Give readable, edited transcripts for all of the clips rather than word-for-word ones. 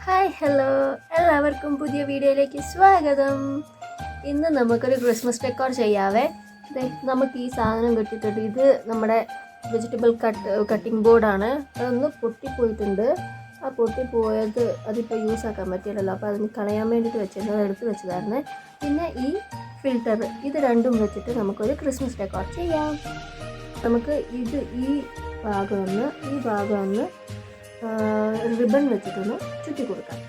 Hi hello എല്ലാവർക്കും പുതിയ വീഡിയോയിലേക്ക് സ്വാഗതം. ഇന്ന് നമുക്കൊരു ക്രിസ്മസ് ഡെക്കോർ ചെയ്യാവേ. നമുക്ക് ഈ സാധനം കിട്ടിയിട്ടുണ്ട്. ഇത് നമ്മുടെ വെജിറ്റബിൾ കട്ടിംഗ് ബോർഡാണ്. അതൊന്ന് പൊട്ടിപ്പോയിട്ടുണ്ട്. ആ പൊട്ടിപ്പോയത് അതിപ്പോൾ യൂസ് ആക്കാൻ പറ്റില്ലല്ലോ, അപ്പോൾ അതിന് കളയാൻ വേണ്ടിയിട്ട് വെച്ചിരുന്നത് എടുത്ത് വെച്ചതായിരുന്നു. പിന്നെ ഈ ഫിൽറ്റർ, ഇത് രണ്ടും വെച്ചിട്ട് നമുക്കൊരു ക്രിസ്മസ് ഡെക്കോർ ചെയ്യാം. നമുക്ക് ഈ ഭാഗം ഒന്ന് റിബൺ വെച്ചിട്ടൊന്ന് ചുറ്റി കൊടുക്കാം.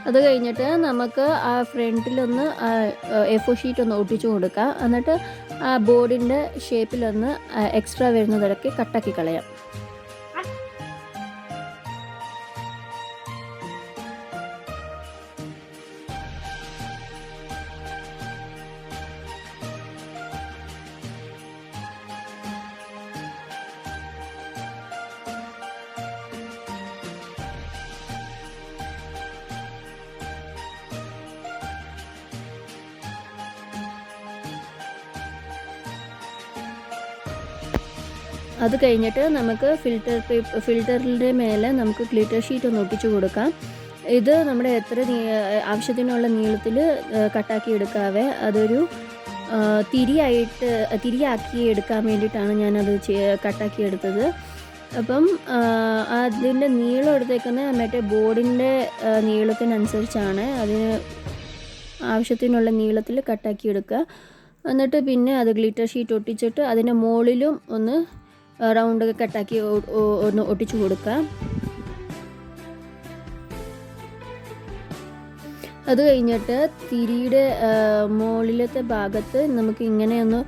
അത് കഴിഞ്ഞിട്ട് നമുക്ക് ആ ഫ്രണ്ടിലൊന്ന് A4 ഷീറ്റ് ഒന്ന് ഒട്ടിച്ചു കൊടുക്കാം. എന്നിട്ട് ആ ബോർഡിൻ്റെ ഷേപ്പിലൊന്ന് എക്സ്ട്രാ വരുന്നതൊക്കെ കട്ടാക്കി കളയാം. അത് കഴിഞ്ഞിട്ട് നമുക്ക് ഫിൽറ്ററിൻ്റെ മേലെ നമുക്ക് ഗ്ലിറ്റർ ഷീറ്റ് ഒന്ന് ഒട്ടിച്ചു കൊടുക്കാം. ഇത് നമ്മുടെ ആവശ്യത്തിനുള്ള നീളത്തിൽ കട്ടാക്കി എടുക്കാവേ. അതൊരു തിരിയാക്കി എടുക്കാൻ വേണ്ടിയിട്ടാണ് ഞാനത് കട്ടാക്കി എടുത്തത്. അപ്പം അതിൻ്റെ നീളം എടുത്തേക്കുന്നത് മറ്റേ ബോർഡിൻ്റെ നീളത്തിനനുസരിച്ചാണ്. അതിന് ആവശ്യത്തിനുള്ള നീളത്തിൽ കട്ടാക്കി എടുക്കുക. എന്നിട്ട് പിന്നെ അത് ഗ്ലിറ്റർ ഷീറ്റ് ഒട്ടിച്ചിട്ട് അതിൻ്റെ മുകളിലും ഒന്ന് റൗണ്ട് കട്ടാക്കി ഒന്ന് ഒട്ടിച്ചു കൊടുക്കാം. അത് കഴിഞ്ഞിട്ട് തിരിയുടെ മുകളിലത്തെ ഭാഗത്ത് നമുക്ക് ഇങ്ങനെയൊന്ന്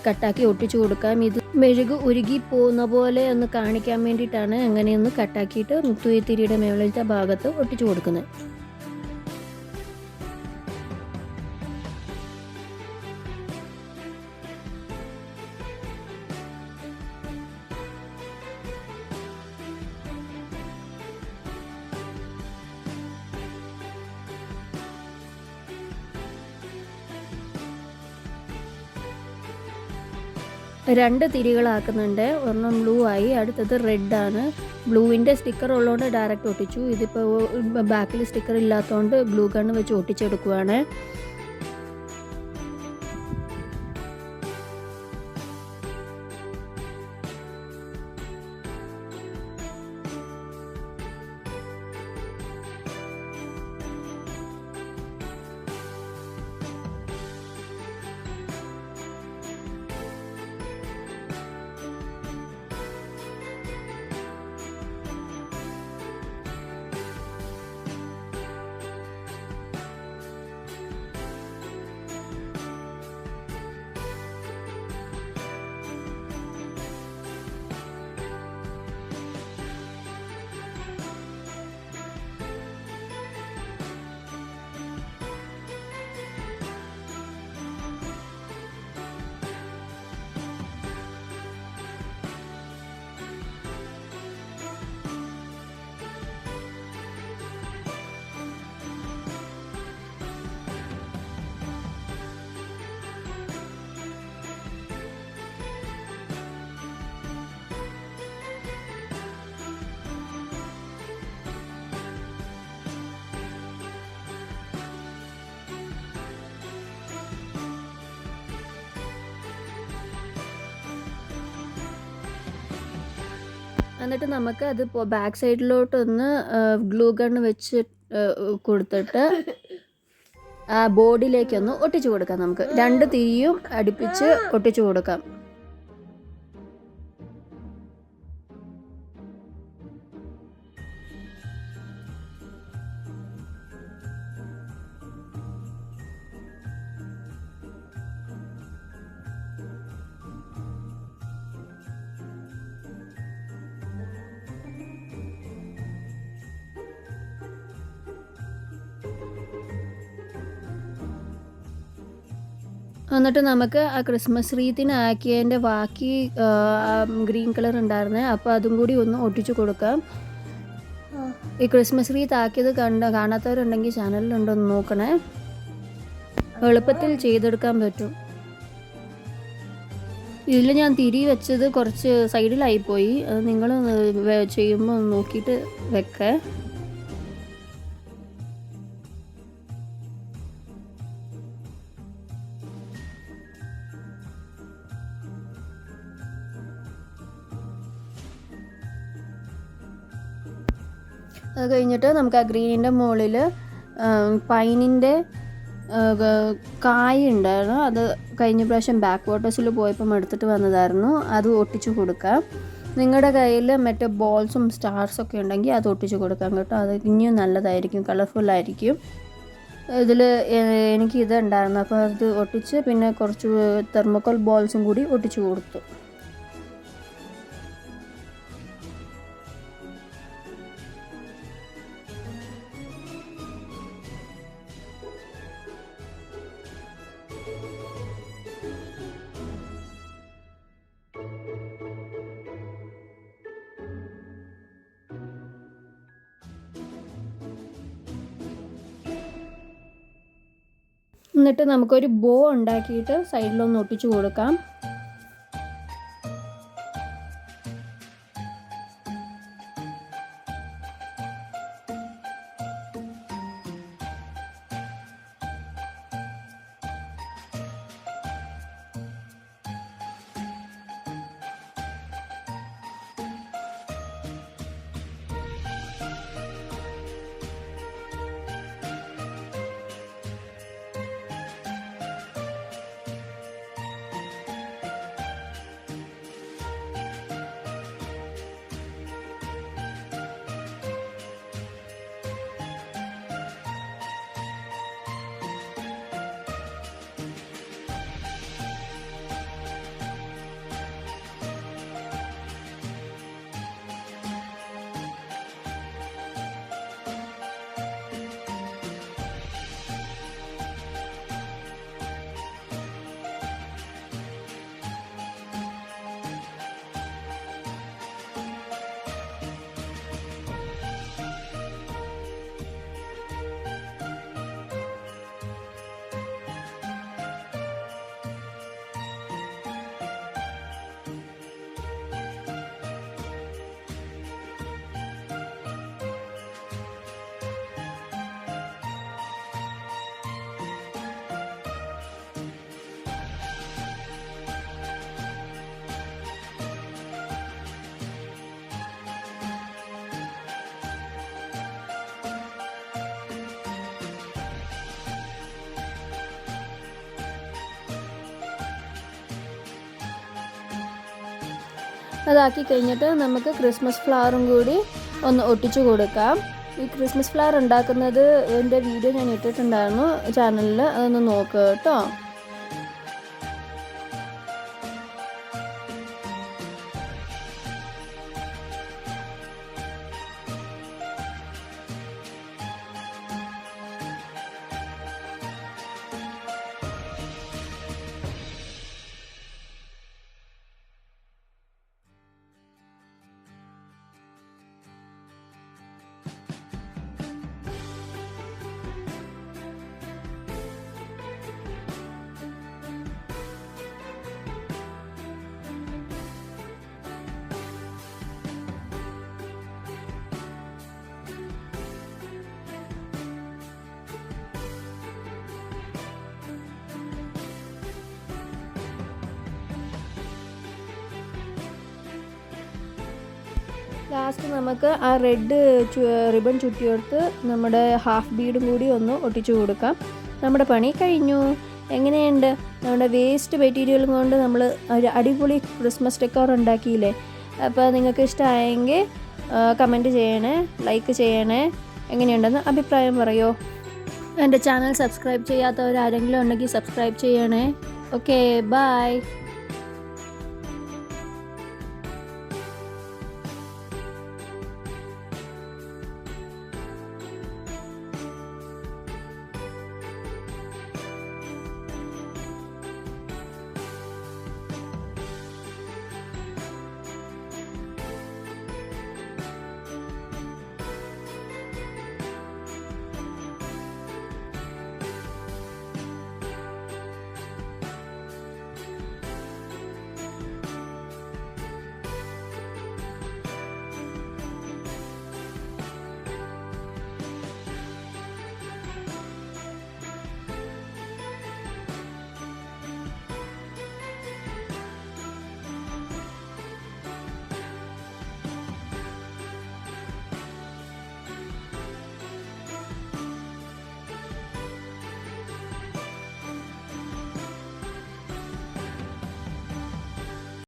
കട്ടാക്കി ഒട്ടിച്ചു കൊടുക്കാം. ഇത് മെഴുക് ഉരുകി പോകുന്ന പോലെ ഒന്ന് കാണിക്കാൻ വേണ്ടിയിട്ടാണ് അങ്ങനെയൊന്ന് കട്ടാക്കിയിട്ട് തിരിയുടെ മുകളിലത്തെ ഭാഗത്ത് ഒട്ടിച്ചു കൊടുക്കുന്നത്. രണ്ട് തിരികളാക്കുന്നുണ്ട്. ഒരെണ്ണം ബ്ലൂ ആയി, അടുത്തത് റെഡാണ്. ബ്ലൂവിൻ്റെ സ്റ്റിക്കർ ഉള്ളതുകൊണ്ട് ഡയറക്റ്റ് ഒട്ടിച്ചു. ഇതിപ്പോൾ ബാക്കിൽ സ്റ്റിക്കർ ഇല്ലാത്തതുകൊണ്ട് ഗ്ലൂ ഗണ്ണ് വെച്ച് ഒട്ടിച്ചെടുക്കുവാണ്. എന്നിട്ട് നമുക്ക് അത് ബാക്ക് സൈഡിലോട്ടൊന്ന് ഗ്ലൂ ഗണ്ണ് വെച്ച് കൊടുത്തിട്ട് ആ ബോർഡിലേക്കൊന്ന് ഒട്ടിച്ചു കൊടുക്കാം. നമുക്ക് രണ്ട് തിരിയും അടുപ്പിച്ച് ഒട്ടിച്ചു കൊടുക്കാം. എന്നിട്ട് നമുക്ക് ആ ക്രിസ്മസ് റീത്തിനാക്കിയതിൻ്റെ ബാക്കി ഗ്രീൻ കളർ ഉണ്ടായിരുന്നേ, അപ്പോൾ അതും കൂടി ഒന്ന് ഒട്ടിച്ചു കൊടുക്കാം. ഈ ക്രിസ്മസ് റീത്ത് ആക്കിയത് കാണാത്തവരുണ്ടെങ്കിൽ ചാനലിലുണ്ടോന്ന് നോക്കണേ. എളുപ്പത്തിൽ ചെയ്തെടുക്കാൻ പറ്റും. ഇതിൽ ഞാൻ തിരി വെച്ചത് കുറച്ച് സൈഡിലായിപ്പോയി. അത് നിങ്ങൾ ചെയ്യുമ്പോൾ നോക്കിയിട്ട് വെക്കേ. അത് കഴിഞ്ഞിട്ട് നമുക്ക് ആ ഗ്രീനിൻ്റെ മുകളിൽ പൈനിൻ്റെ കായ ഉണ്ടായിരുന്നു. അത് കഴിഞ്ഞ പ്രാവശ്യം ബാക്ക് വാട്ടേഴ്സിൽ പോയപ്പം എടുത്തിട്ട് വന്നതായിരുന്നു. അത് ഒട്ടിച്ചു കൊടുക്കാം. നിങ്ങളുടെ കയ്യിൽ മറ്റേ ബോൾസും സ്റ്റാർസൊക്കെ ഉണ്ടെങ്കിൽ അത് ഒട്ടിച്ചു കൊടുക്കാം കേട്ടോ. അത് ഇനിയും നല്ലതായിരിക്കും, കളർഫുള്ളായിരിക്കും. ഇതിൽ എനിക്ക് ഇതുണ്ടായിരുന്നു, അപ്പോൾ അത് ഒട്ടിച്ച് പിന്നെ കുറച്ച് തെർമോക്കോൾ ബോൾസും കൂടി ഒട്ടിച്ചു കൊടുത്തു. എന്നിട്ട് നമുക്കൊരു ബോ ഉണ്ടാക്കിയിട്ട് സൈഡിലൊന്ന് ഒട്ടിച്ചു കൊടുക്കാം. അതാക്കി കഴിഞ്ഞിട്ട് നമുക്ക് ക്രിസ്മസ് ഫ്ലവറും കൂടി ഒന്ന് ഒട്ടിച്ചു കൊടുക്കാം. ഈ ക്രിസ്മസ് ഫ്ലവർ ഉണ്ടാക്കുന്നത് എൻ്റെ വീഡിയോ ഞാൻ ഇട്ടിട്ടുണ്ടായിരുന്നു ചാനലിൽ, അതൊന്ന് നോക്കുക കേട്ടോ. ലാസ്റ്റ് നമുക്ക് ആ റെഡ് റിബൺ ചുറ്റിയെടുത്ത് നമ്മുടെ ഹാഫ് ബീഡും കൂടി ഒന്ന് ഒട്ടിച്ചു കൊടുക്കാം. നമ്മുടെ പണി കഴിഞ്ഞു. എങ്ങനെയുണ്ട്? നമ്മുടെ വേസ്റ്റ് മെറ്റീരിയൽ കൊണ്ട് നമ്മൾ ഒരു അടിപൊളി ക്രിസ്മസ് ഡെക്കോർ ഉണ്ടാക്കിയില്ലേ? അപ്പോൾ നിങ്ങൾക്ക് ഇഷ്ടമായെങ്കിൽ കമൻറ്റ് ചെയ്യണേ, ലൈക്ക് ചെയ്യണേ. എങ്ങനെയുണ്ടെന്ന് അഭിപ്രായം പറയോ. എൻ്റെ ചാനൽ സബ്സ്ക്രൈബ് ചെയ്യാത്തവരാരെങ്കിലും ഉണ്ടെങ്കിൽ സബ്സ്ക്രൈബ് ചെയ്യണേ. Okay, by.